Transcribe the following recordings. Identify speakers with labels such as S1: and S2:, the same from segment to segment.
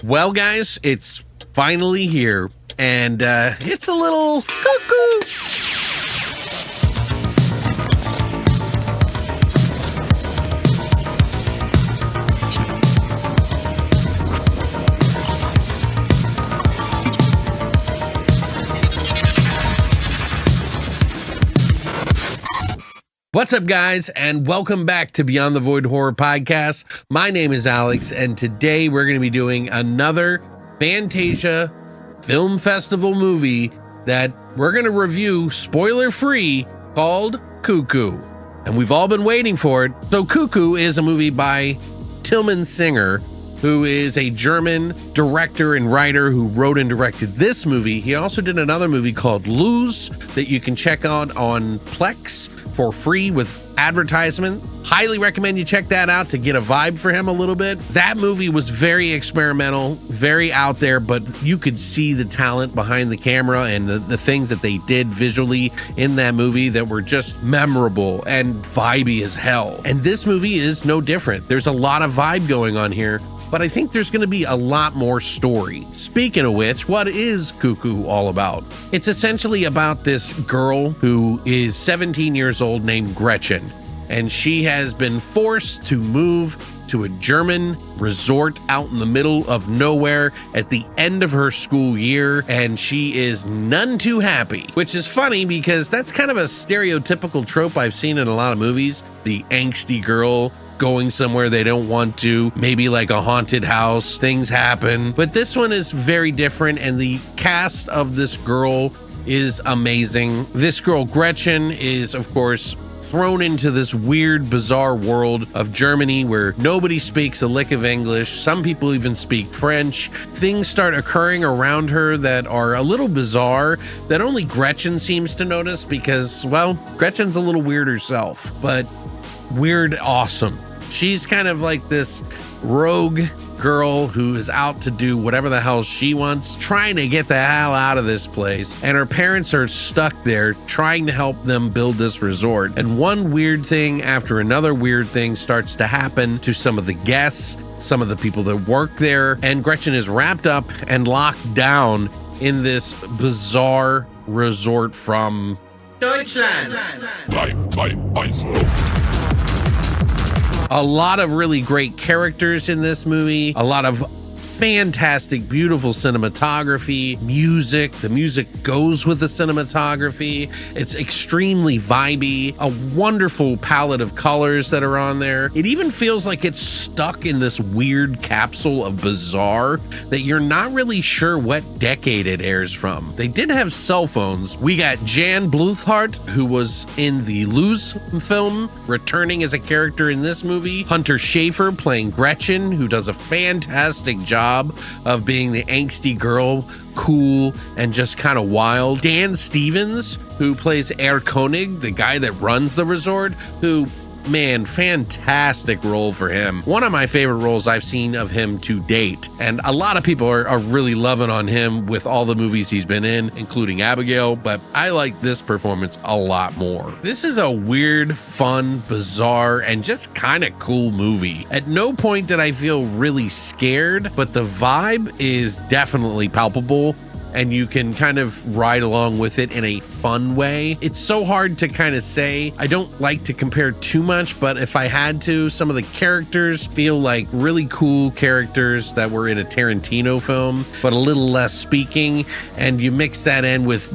S1: Well, guys, it's finally here, and it's a little cuckoo. What's up, guys, and welcome back to Beyond the Void Horror Podcast. My name is Alex, and today we're going to be doing another Fantasia Film Festival movie that we're going to review spoiler-free, called Cuckoo. And we've all been waiting for it. So Cuckoo is a movie by Tillman Singer, who is a German director and writer who wrote and directed this movie. He also did another movie called Lose that you can check out on Plex for free with advertisement. Highly recommend you check that out to get a vibe for him a little bit. That movie was very experimental, very out there, but you could see the talent behind the camera and the things that they did visually in that movie that were just memorable and vibey as hell. And this movie is no different. There's a lot of vibe going on here, but I think there's going to be a lot more story. Speaking of which, what is Cuckoo all about? It's essentially about this girl who is 17 years old named Gretchen, and she has been forced to move to a German resort out in the middle of nowhere at the end of her school year, and she is none too happy, which is funny because that's kind of a stereotypical trope I've seen in a lot of movies. The angsty girl going somewhere they don't want to, maybe like a haunted house, things happen. But this one is very different, and the cast of this girl is amazing. This girl, Gretchen, is of course thrown into this weird, bizarre world of Germany where nobody speaks a lick of English. Some people even speak French. Things start occurring around her that are a little bizarre that only Gretchen seems to notice because, well, Gretchen's a little weird herself, but weird awesome. She's kind of like this rogue girl who is out to do whatever the hell she wants, trying to get the hell out of this place. And her parents are stuck there trying to help them build this resort. And one weird thing after another weird thing starts to happen to some of the guests, some of the people that work there. And Gretchen is wrapped up and locked down in this bizarre resort from Deutschland. A lot of really great characters in this movie, a lot of fantastic, beautiful cinematography, music. The music goes with the cinematography. It's extremely vibey, a wonderful palette of colors that are on there. It even feels like it's stuck in this weird capsule of bizarre that you're not really sure what decade it airs from. They did have cell phones. We got Jan Bluthart, who was in the Lose film, returning as a character in this movie. Hunter Schafer playing Gretchen, who does a fantastic job of being the angsty girl, cool and just kind of wild. Dan Stevens, who plays Herr Koenig, the guy that runs the resort, who, man, fantastic role for him. One of my favorite roles I've seen of him to date. And a lot of people are really loving on him with all the movies he's been in, including Abigail, but I like this performance a lot more. This is a weird, fun, bizarre, and just kind of cool movie. At no point did I feel really scared, but the vibe is definitely palpable, and you can kind of ride along with it in a fun way. It's so hard to kind of say. I don't like to compare too much, but if I had to, some of the characters feel like really cool characters that were in a Tarantino film, but a little less speaking, and you mix that in with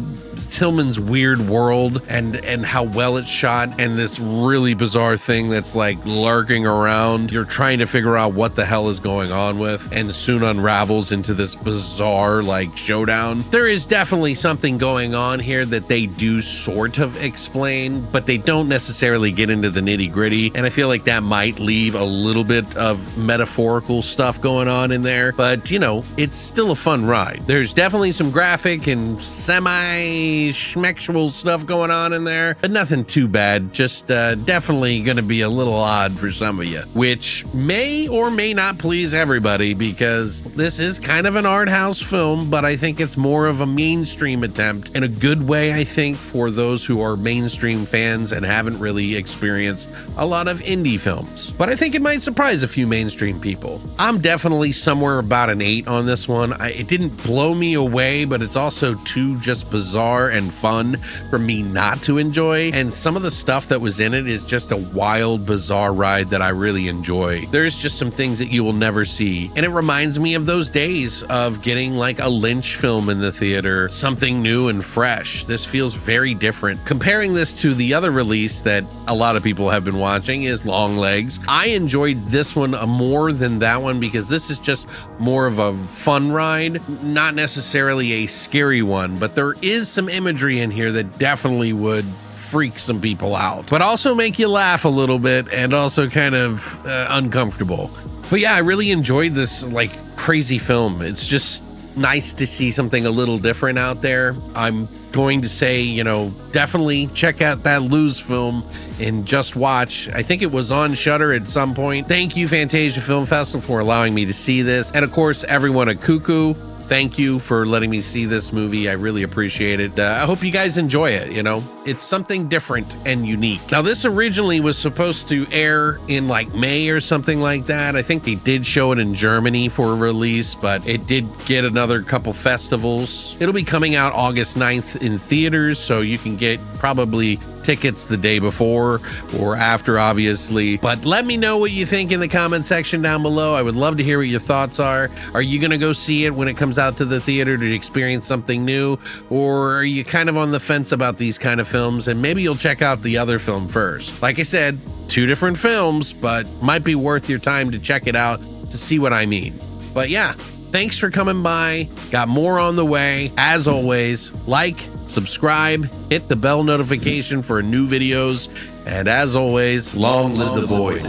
S1: Tillman's weird world and how well it's shot, and this really bizarre thing that's like lurking around. You're trying to figure out what the hell is going on with, and soon unravels into this bizarre like showdown. There is definitely something going on here that they do sort of explain, but they don't necessarily get into the nitty-gritty, and I feel like that might leave a little bit of metaphorical stuff going on in there, but you know, it's still a fun ride. There's definitely some graphic and semi funny schmexual stuff going on in there, but nothing too bad. Just definitely going to be a little odd for some of you, which may or may not please everybody, because this is kind of an art house film, but I think it's more of a mainstream attempt in a good way, I think, for those who are mainstream fans and haven't really experienced a lot of indie films. But I think it might surprise a few mainstream people. I'm definitely somewhere about an 8 on this one. It didn't blow me away, but it's also too just bizarre and fun for me not to enjoy. And some of the stuff that was in it is just a wild, bizarre ride that I really enjoy. There's just some things that you will never see. And it reminds me of those days of getting like a Lynch film in the theater, something new and fresh. This feels very different. Comparing this to the other release that a lot of people have been watching is Longlegs. I enjoyed this one more than that one because this is just more of a fun ride, not necessarily a scary one, but there is some imagery in here that definitely would freak some people out, but also make you laugh a little bit and also kind of uncomfortable. But yeah, I really enjoyed this like crazy film. It's just nice to see something a little different out there. I'm going to say, you know, definitely check out that Lose film and just watch. I think it was on Shudder at some point. Thank you, Fantasia Film Festival, for allowing me to see this. And of course, everyone at Cuckoo, thank you for letting me see this movie. I really appreciate it. I hope you guys enjoy it. You know, it's something different and unique. Now, this originally was supposed to air in like May or something like that. I think they did show it in Germany for a release, but it did get another couple festivals. It'll be coming out August 9th in theaters, so you can get probably tickets the day before or after, obviously. But let me know what you think in the comment section down below. I would love to hear what your thoughts are. Are you gonna go see it when it comes out to the theater to experience something new, or are you kind of on the fence about these kind of films and maybe you'll check out the other film first? Like I said, 2 different films, but might be worth your time to check it out to see what I mean. But yeah, thanks for coming by. Got more on the way. As always, like, subscribe, hit the bell notification for new videos, and as always, long live the void.